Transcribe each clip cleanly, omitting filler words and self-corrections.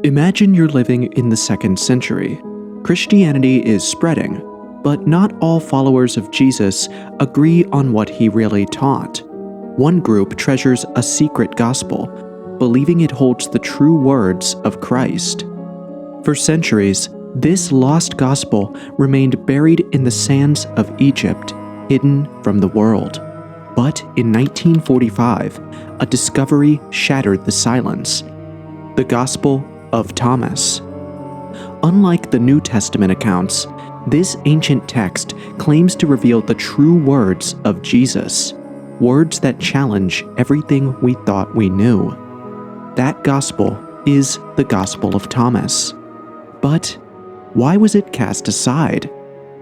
Imagine you're living in the 2nd century. Christianity is spreading, but not all followers of Jesus agree on what he really taught. One group treasures a secret gospel, believing it holds the true words of Christ. For centuries, this lost gospel remained buried in the sands of Egypt, hidden from the world. But in 1945, a discovery shattered the silence: the Gospel of Thomas. Unlike the New Testament accounts, this ancient text claims to reveal the true words of Jesus, words that challenge everything we thought we knew. That gospel is the Gospel of Thomas. But why was it cast aside?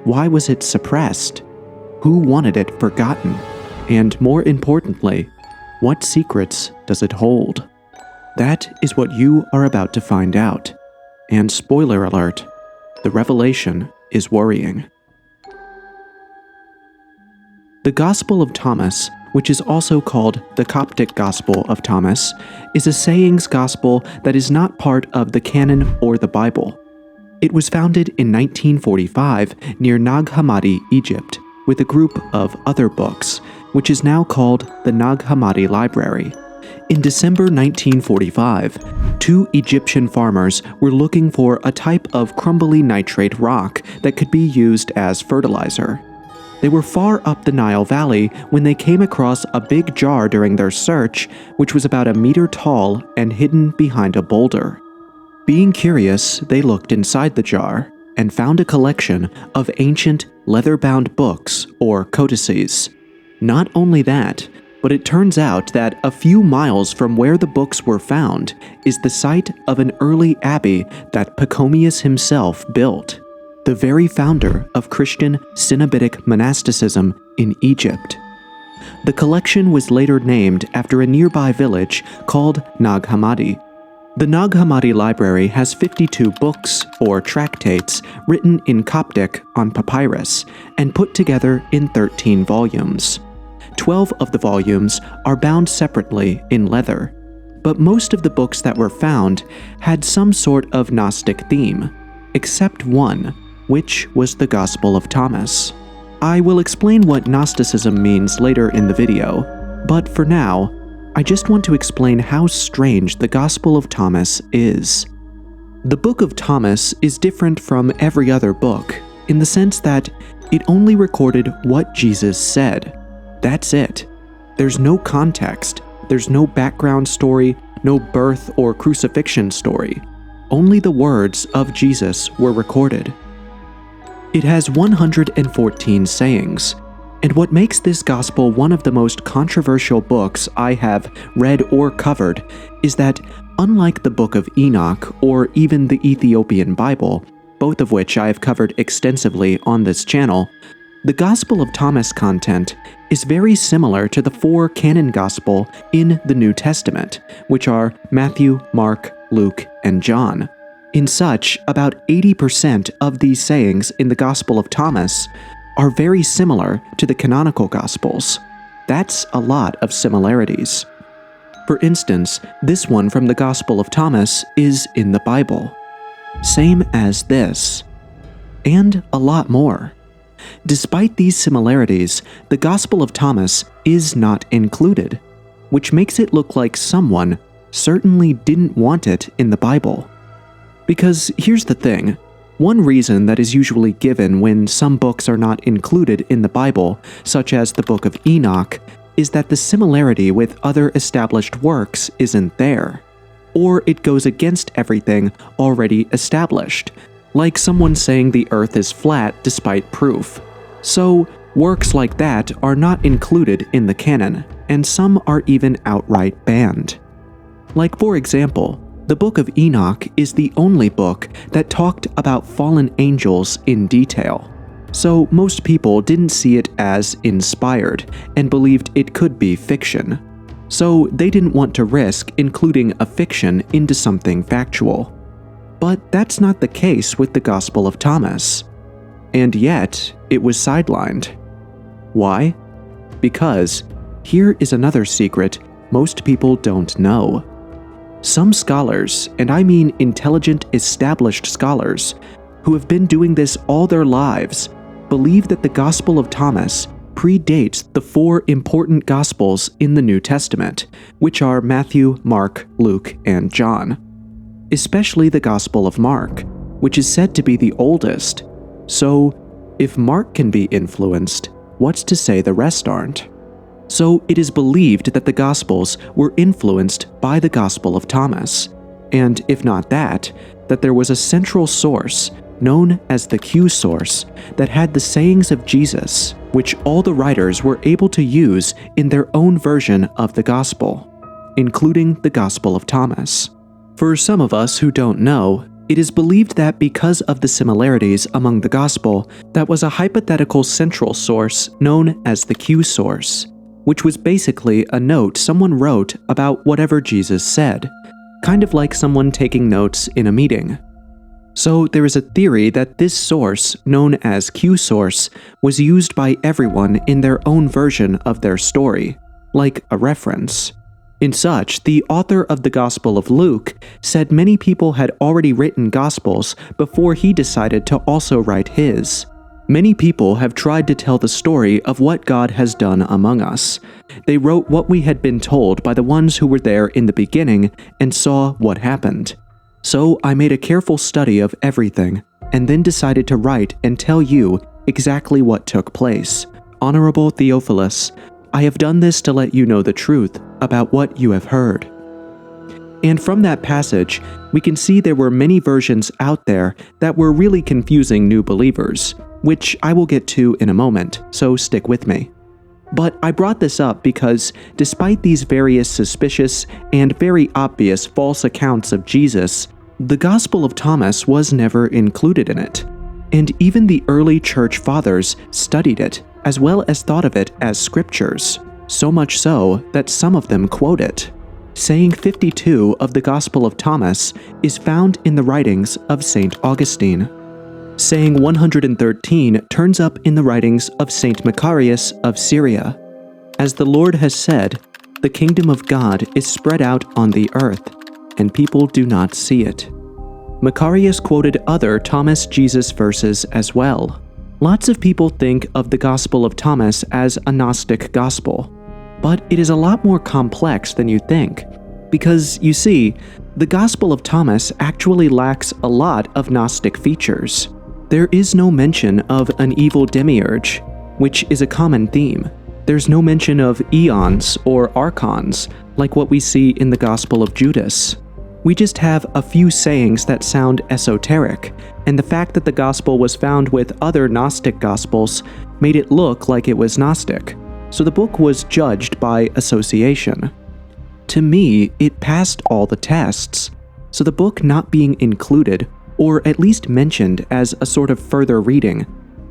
Why was it suppressed? Who wanted it forgotten? And more importantly, what secrets does it hold? That is what you are about to find out. And spoiler alert, the revelation is worrying. The Gospel of Thomas, which is also called the Coptic Gospel of Thomas, is a sayings gospel that is not part of the canon or the Bible. It was founded in 1945 near Nag Hammadi, Egypt, with a group of other books, which is now called the Nag Hammadi Library. In December 1945, 2 Egyptian farmers were looking for a type of crumbly nitrate rock that could be used as fertilizer. They were far up the Nile Valley when they came across a big jar during their search, which was about 1 meter tall and hidden behind a boulder. Being curious, they looked inside the jar and found a collection of ancient leather-bound books or codices. Not only that, but it turns out that a few miles from where the books were found is the site of an early abbey that Pachomius himself built, the very founder of Christian Cenobitic monasticism in Egypt. The collection was later named after a nearby village called Nag Hammadi. The Nag Hammadi Library has 52 books, or tractates, written in Coptic on papyrus and put together in 13 volumes. 12 of the volumes are bound separately in leather, but most of the books that were found had some sort of Gnostic theme, except one, which was the Gospel of Thomas. I will explain what Gnosticism means later in the video, but for now, I just want to explain how strange the Gospel of Thomas is. The Book of Thomas is different from every other book in the sense that it only recorded what Jesus said. That's it. There's no context, there's no background story, no birth or crucifixion story. Only the words of Jesus were recorded. It has 114 sayings, and what makes this gospel one of the most controversial books I have read or covered is that, unlike the Book of Enoch or even the Ethiopian Bible, both of which I have covered extensively on this channel, the Gospel of Thomas content is very similar to the 4 canon gospel in the New Testament, which are Matthew, Mark, Luke, and John. In such, about 80% of these sayings in the Gospel of Thomas are very similar to the canonical Gospels. That's a lot of similarities. For instance, this one from the Gospel of Thomas is in the Bible. Same as this. And a lot more. Despite these similarities, the Gospel of Thomas is not included, which makes it look like someone certainly didn't want it in the Bible. Because here's the thing. One reason that is usually given when some books are not included in the Bible, such as the Book of Enoch, is that the similarity with other established works isn't there, or it goes against everything already established, like someone saying the earth is flat despite proof. So, works like that are not included in the canon, and some are even outright banned. Like for example, the Book of Enoch is the only book that talked about fallen angels in detail, so most people didn't see it as inspired and believed it could be fiction. So they didn't want to risk including a fiction into something factual. But that's not the case with the Gospel of Thomas. And yet, it was sidelined. Why? Because here is another secret most people don't know. Some scholars, and I mean intelligent, established scholars, who have been doing this all their lives, believe that the Gospel of Thomas predates the 4 important Gospels in the New Testament, which are Matthew, Mark, Luke, and John. Especially the Gospel of Mark, which is said to be the oldest. So, if Mark can be influenced, what's to say the rest aren't? So it is believed that the Gospels were influenced by the Gospel of Thomas, and if not that there was a central source, known as the Q source, that had the sayings of Jesus, which all the writers were able to use in their own version of the Gospel, including the Gospel of Thomas. For some of us who don't know, it is believed that because of the similarities among the Gospel, that was a hypothetical central source known as the Q source, which was basically a note someone wrote about whatever Jesus said, kind of like someone taking notes in a meeting. So there is a theory that this source, known as Q source, was used by everyone in their own version of their story, like a reference. In such, the author of the Gospel of Luke said many people had already written Gospels before he decided to also write his. Many people have tried to tell the story of what God has done among us. They wrote what we had been told by the ones who were there in the beginning and saw what happened. So I made a careful study of everything, and then decided to write and tell you exactly what took place. Honorable Theophilus, I have done this to let you know the truth about what you have heard. And from that passage, we can see there were many versions out there that were really confusing new believers, which I will get to in a moment, so stick with me. But I brought this up because despite these various suspicious and very obvious false accounts of Jesus, the Gospel of Thomas was never included in it. And even the early church fathers studied it, as well as thought of it as scriptures, so much so that some of them quote it. Saying 52 of the Gospel of Thomas is found in the writings of St. Augustine. Saying 113 turns up in the writings of St. Macarius of Syria. As the Lord has said, the kingdom of God is spread out on the earth, and people do not see it. Macarius quoted other Thomas Jesus verses as well. Lots of people think of the Gospel of Thomas as a Gnostic gospel, but it is a lot more complex than you think, because, you see, the Gospel of Thomas actually lacks a lot of Gnostic features. There is no mention of an evil demiurge, which is a common theme. There's no mention of eons or archons, like what we see in the Gospel of Judas. We just have a few sayings that sound esoteric, and the fact that the Gospel was found with other Gnostic Gospels made it look like it was Gnostic, so the book was judged by association. To me, it passed all the tests, so the book not being included, or at least mentioned as a sort of further reading,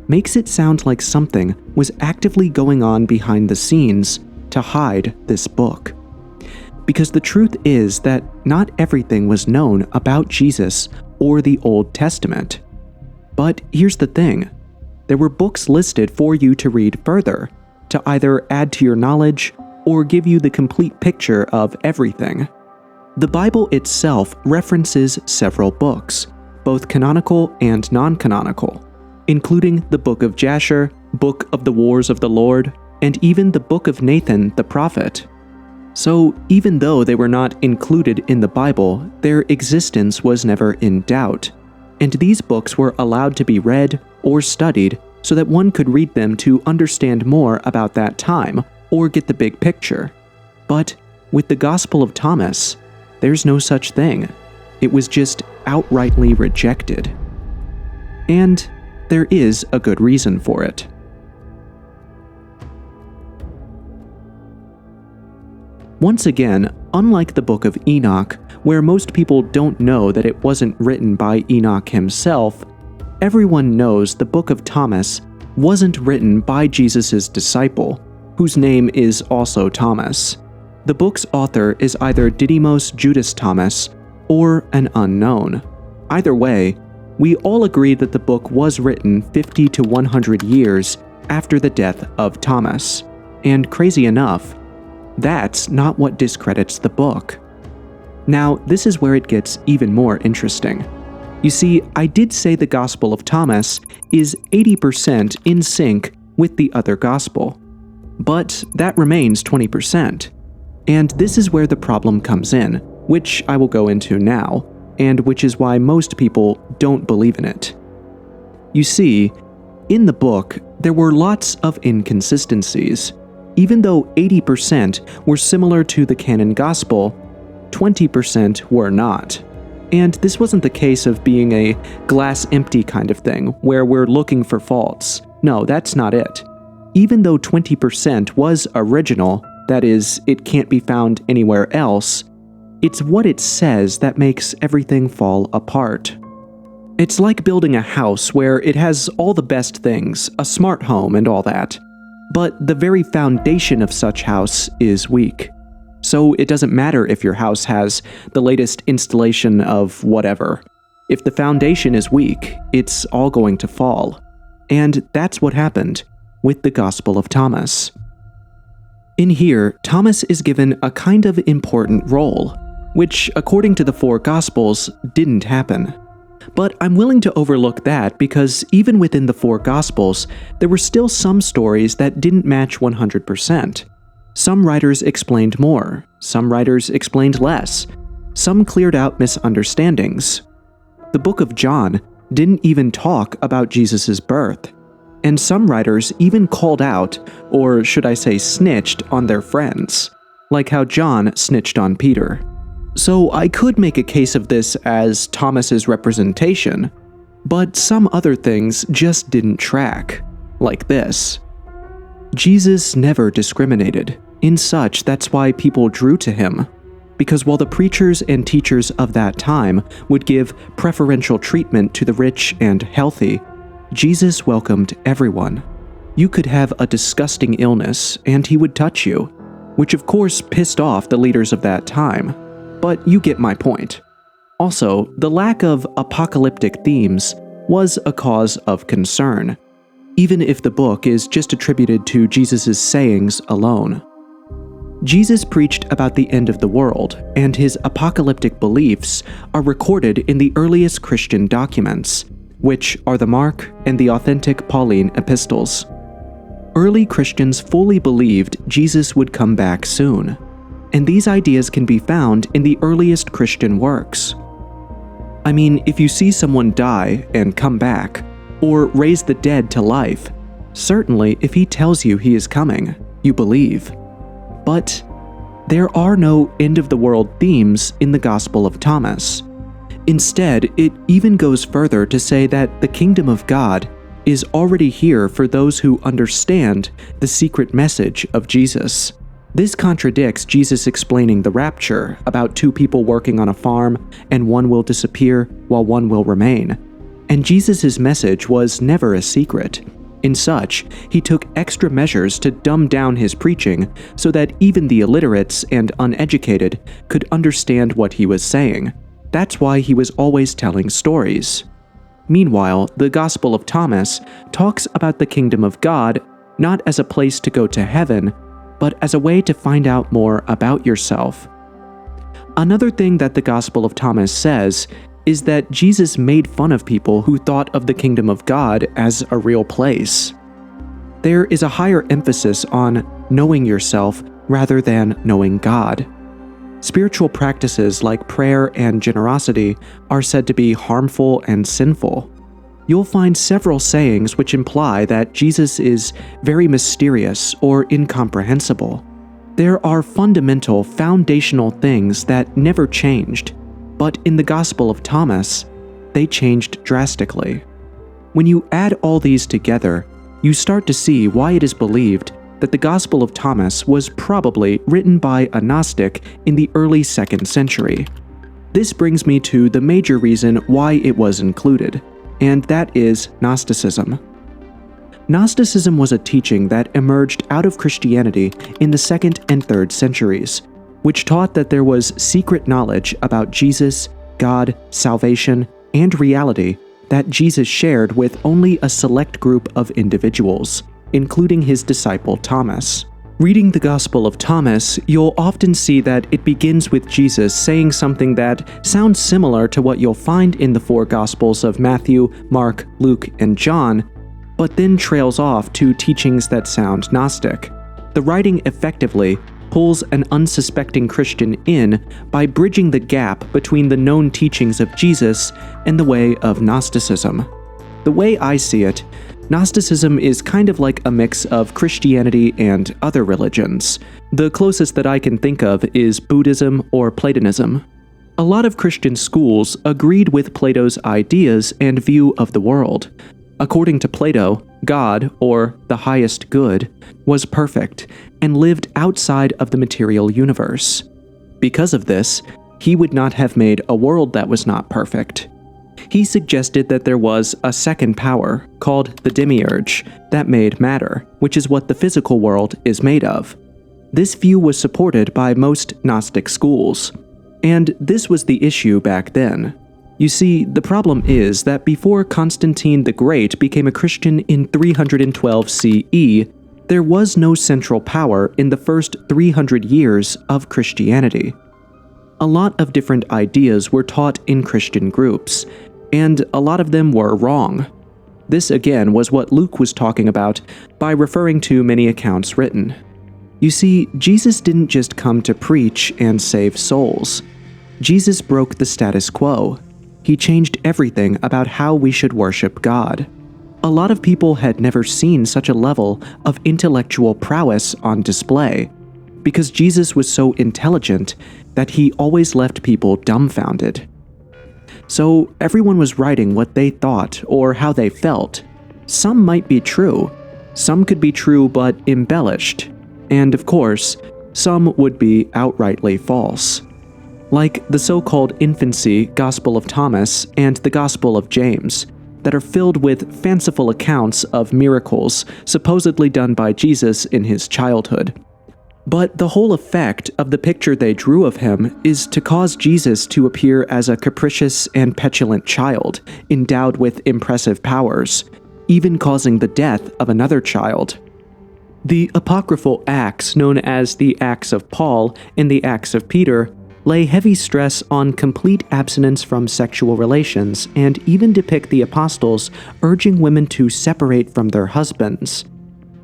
makes it sound like something was actively going on behind the scenes to hide this book. Because the truth is that not everything was known about Jesus or the Old Testament. But here's the thing, there were books listed for you to read further, to either add to your knowledge or give you the complete picture of everything. The Bible itself references several books, both canonical and non-canonical, including the Book of Jasher, Book of the Wars of the Lord, and even the Book of Nathan the prophet. So even though they were not included in the Bible, their existence was never in doubt, and these books were allowed to be read or studied so that one could read them to understand more about that time or get the big picture. But with the Gospel of Thomas, there's no such thing. It was just outrightly rejected. And there is a good reason for it. Once again, unlike the Book of Enoch, where most people don't know that it wasn't written by Enoch himself, everyone knows the Book of Thomas wasn't written by Jesus' disciple, whose name is also Thomas. The book's author is either Didymus Judas Thomas or an unknown. Either way, we all agree that the book was written 50 to 100 years after the death of Thomas. And crazy enough, that's not what discredits the book. Now, this is where it gets even more interesting. You see, I did say the Gospel of Thomas is 80% in sync with the other Gospel. But that remains 20%. And this is where the problem comes in, which I will go into now, and which is why most people don't believe in it. You see, in the book, there were lots of inconsistencies. Even though 80% were similar to the canon Gospel, 20% were not. And this wasn't the case of being a glass empty kind of thing, where we're looking for faults. No, that's not it. Even though 20% was original, that is, it can't be found anywhere else, it's what it says that makes everything fall apart. It's like building a house where it has all the best things, a smart home and all that, but the very foundation of such house is weak. So it doesn't matter if your house has the latest installation of whatever. If the foundation is weak, it's all going to fall. And that's what happened with the Gospel of Thomas. In here, Thomas is given a kind of important role, which, according to the four Gospels, didn't happen. But I'm willing to overlook that because even within the four Gospels, there were still some stories that didn't match 100%. Some writers explained more, some writers explained less, some cleared out misunderstandings. The book of John didn't even talk about Jesus' birth, and some writers even called out, or should I say snitched, on their friends, like how John snitched on Peter. So I could make a case of this as Thomas's representation, but some other things just didn't track, like this. Jesus never discriminated. In such, that's why people drew to him. Because while the preachers and teachers of that time would give preferential treatment to the rich and healthy, Jesus welcomed everyone. You could have a disgusting illness, and he would touch you, which of course pissed off the leaders of that time. But you get my point. Also, the lack of apocalyptic themes was a cause of concern, even if the book is just attributed to Jesus' sayings alone. Jesus preached about the end of the world, and his apocalyptic beliefs are recorded in the earliest Christian documents, which are the Mark and the authentic Pauline epistles. Early Christians fully believed Jesus would come back soon, and these ideas can be found in the earliest Christian works. I mean, if you see someone die and come back, or raise the dead to life, certainly if he tells you he is coming, you believe. But there are no end-of-the-world themes in the Gospel of Thomas. Instead, it even goes further to say that the kingdom of God is already here for those who understand the secret message of Jesus. This contradicts Jesus explaining the rapture about two people working on a farm and one will disappear while one will remain. And Jesus' message was never a secret. In such, he took extra measures to dumb down his preaching so that even the illiterates and uneducated could understand what he was saying. That's why he was always telling stories. Meanwhile, the Gospel of Thomas talks about the kingdom of God not as a place to go to heaven, but as a way to find out more about yourself. Another thing that the Gospel of Thomas says is that Jesus made fun of people who thought of the kingdom of God as a real place. There is a higher emphasis on knowing yourself rather than knowing God. Spiritual practices like prayer and generosity are said to be harmful and sinful. You'll find several sayings which imply that Jesus is very mysterious or incomprehensible. There are fundamental, foundational things that never changed, but in the Gospel of Thomas, they changed drastically. When you add all these together, you start to see why it is believed that the Gospel of Thomas was probably written by a Gnostic in the early 2nd century. This brings me to the major reason why it was included, and that is Gnosticism. Gnosticism was a teaching that emerged out of Christianity in the 2nd and 3rd centuries, which taught that there was secret knowledge about Jesus, God, salvation, and reality that Jesus shared with only a select group of individuals, including his disciple Thomas. Reading the Gospel of Thomas, you'll often see that it begins with Jesus saying something that sounds similar to what you'll find in the four Gospels of Matthew, Mark, Luke, and John, but then trails off to teachings that sound Gnostic. The writing effectively pulls an unsuspecting Christian in by bridging the gap between the known teachings of Jesus and the way of Gnosticism. The way I see it, Gnosticism is kind of like a mix of Christianity and other religions. The closest that I can think of is Buddhism or Platonism. A lot of Christian schools agreed with Plato's ideas and view of the world. According to Plato, God, or the highest good, was perfect and lived outside of the material universe. Because of this, he would not have made a world that was not perfect. He suggested that there was a second power, called the demiurge, that made matter, which is what the physical world is made of. This view was supported by most Gnostic schools, and this was the issue back then. You see, the problem is that before Constantine the Great became a Christian in 312 CE, there was no central power in the first 300 years of Christianity. A lot of different ideas were taught in Christian groups, and a lot of them were wrong. This again was what Luke was talking about by referring to many accounts written. You see, Jesus didn't just come to preach and save souls. Jesus broke the status quo. He changed everything about how we should worship God. A lot of people had never seen such a level of intellectual prowess on display, because Jesus was so intelligent that he always left people dumbfounded. So everyone was writing what they thought or how they felt. Some might be true, some could be true but embellished, and of course, some would be outrightly false. Like the so-called infancy Gospel of Thomas and the Gospel of James, that are filled with fanciful accounts of miracles supposedly done by Jesus in his childhood. But the whole effect of the picture they drew of him is to cause Jesus to appear as a capricious and petulant child, endowed with impressive powers, even causing the death of another child. The apocryphal Acts, known as the Acts of Paul and the Acts of Peter, lay heavy stress on complete abstinence from sexual relations and even depict the apostles urging women to separate from their husbands,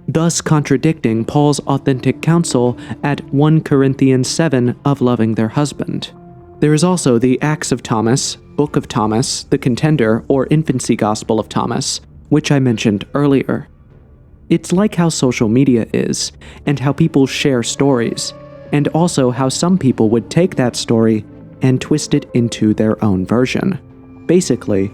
thus contradicting Paul's authentic counsel at 1 Corinthians 7 of loving their husband. There is also the Acts of Thomas, Book of Thomas, the Contender or Infancy Gospel of Thomas, which I mentioned earlier. It's like how social media is, and how people share stories, and also how some people would take that story and twist it into their own version. Basically,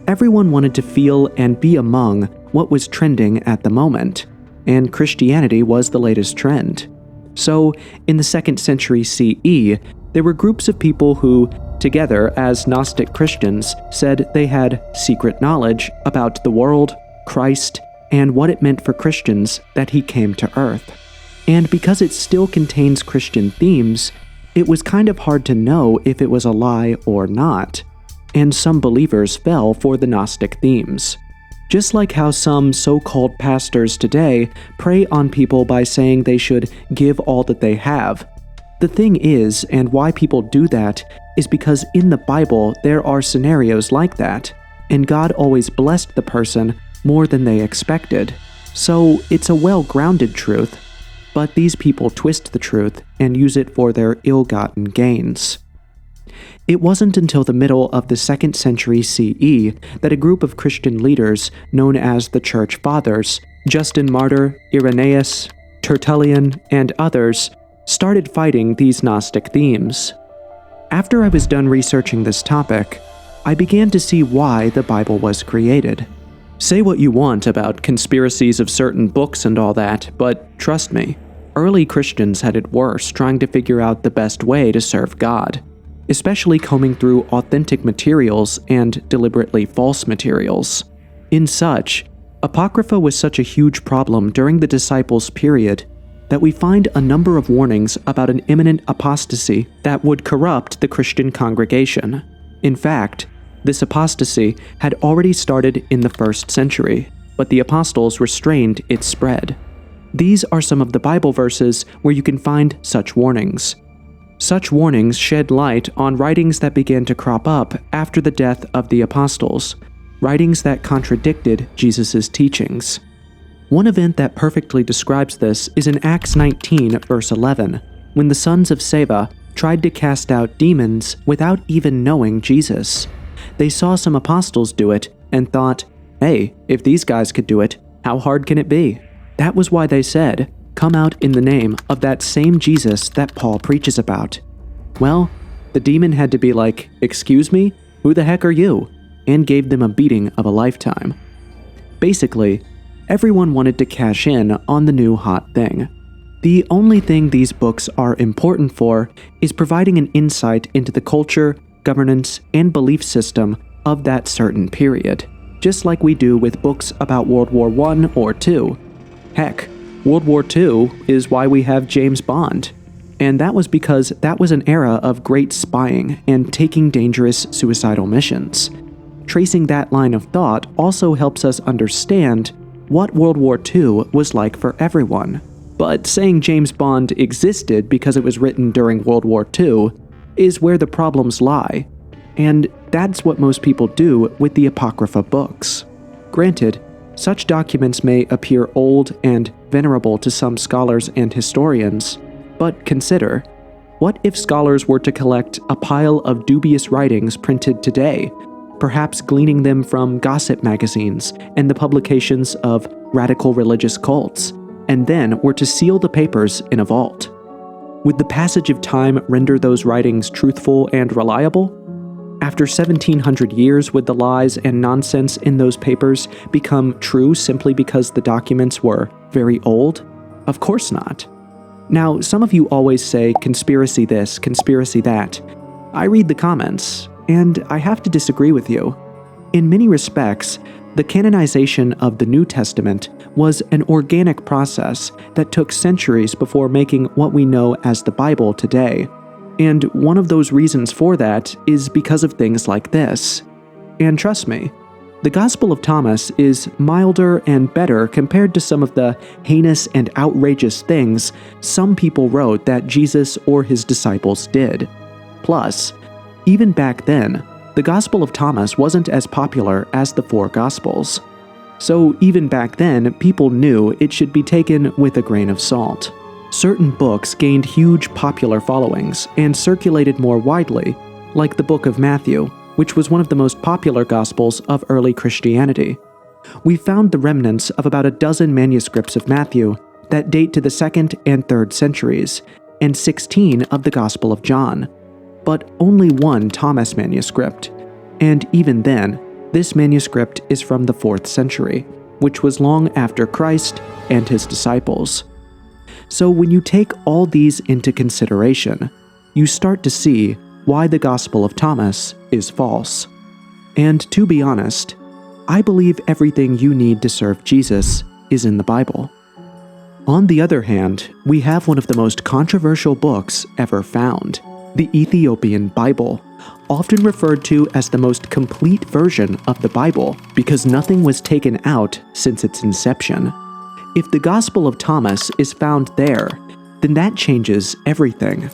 everyone wanted to feel and be among what was trending at the moment, and Christianity was the latest trend. So, in the 2nd century CE, there were groups of people who, together as Gnostic Christians, said they had secret knowledge about the world, Christ, and what it meant for Christians that he came to earth. And because it still contains Christian themes, it was kind of hard to know if it was a lie or not, and some believers fell for the Gnostic themes. Just like how some so-called pastors today prey on people by saying they should give all that they have. The thing is, and why people do that, is because in the Bible there are scenarios like that, and God always blessed the person more than they expected. So it's a well-grounded truth, but these people twist the truth and use it for their ill-gotten gains. It wasn't until the middle of the 2nd century CE that a group of Christian leaders known as the Church Fathers, Justin Martyr, Irenaeus, Tertullian, and others, started fighting these Gnostic themes. After I was done researching this topic, I began to see why the Bible was created. Say what you want about conspiracies of certain books and all that, but trust me, early Christians had it worse trying to figure out the best way to serve God, especially combing through authentic materials and deliberately false materials. In such, Apocrypha was such a huge problem during the disciples' period that we find a number of warnings about an imminent apostasy that would corrupt the Christian congregation. In fact, this apostasy had already started in the 1st century, but the apostles restrained its spread. These are some of the Bible verses where you can find such warnings. Such warnings shed light on writings that began to crop up after the death of the apostles, writings that contradicted Jesus' teachings. One event that perfectly describes this is in Acts 19, verse 11, when the sons of Sceva tried to cast out demons without even knowing Jesus. They saw some apostles do it and thought, hey, if these guys could do it, how hard can it be? That was why they said, come out in the name of that same Jesus that Paul preaches about. Well, the demon had to be like, excuse me, who the heck are you? And gave them a beating of a lifetime. Basically, everyone wanted to cash in on the new hot thing. The only thing these books are important for is providing an insight into the culture, governance, and belief system of that certain period, just like we do with books about World War I or II. Heck, World War II is why we have James Bond. And that was because that was an era of great spying and taking dangerous suicidal missions. Tracing that line of thought also helps us understand what World War II was like for everyone. But saying James Bond existed because it was written during World War II is where the problems lie, and that's what most people do with the Apocrypha books. Granted, such documents may appear old and venerable to some scholars and historians, but consider, what if scholars were to collect a pile of dubious writings printed today, perhaps gleaning them from gossip magazines and the publications of radical religious cults, and then were to seal the papers in a vault? Would the passage of time render those writings truthful and reliable? After 1700 years, would the lies and nonsense in those papers become true simply because the documents were very old? Of course not. Now, some of you always say conspiracy this, conspiracy that. I read the comments, and I have to disagree with you. In many respects, the canonization of the New Testament was an organic process that took centuries before making what we know as the Bible today. And one of those reasons for that is because of things like this. And trust me, the Gospel of Thomas is milder and better compared to some of the heinous and outrageous things some people wrote that Jesus or his disciples did. Plus, even back then, the Gospel of Thomas wasn't as popular as the four Gospels. So even back then, people knew it should be taken with a grain of salt. Certain books gained huge popular followings and circulated more widely, like the Book of Matthew, which was one of the most popular Gospels of early Christianity. We found the remnants of about a dozen manuscripts of Matthew that date to the 2nd and 3rd centuries, and 16 of the Gospel of John, but only one Thomas manuscript. And even then, this manuscript is from the 4th century, which was long after Christ and his disciples. So when you take all these into consideration, you start to see why the Gospel of Thomas is false. And to be honest, I believe everything you need to serve Jesus is in the Bible. On the other hand, we have one of the most controversial books ever found, the Ethiopian Bible, often referred to as the most complete version of the Bible because nothing was taken out since its inception. If the Gospel of Thomas is found there, then that changes everything.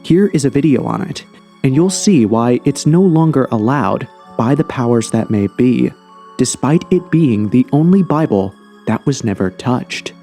Here is a video on it, and you'll see why it's no longer allowed by the powers that may be, despite it being the only Bible that was never touched.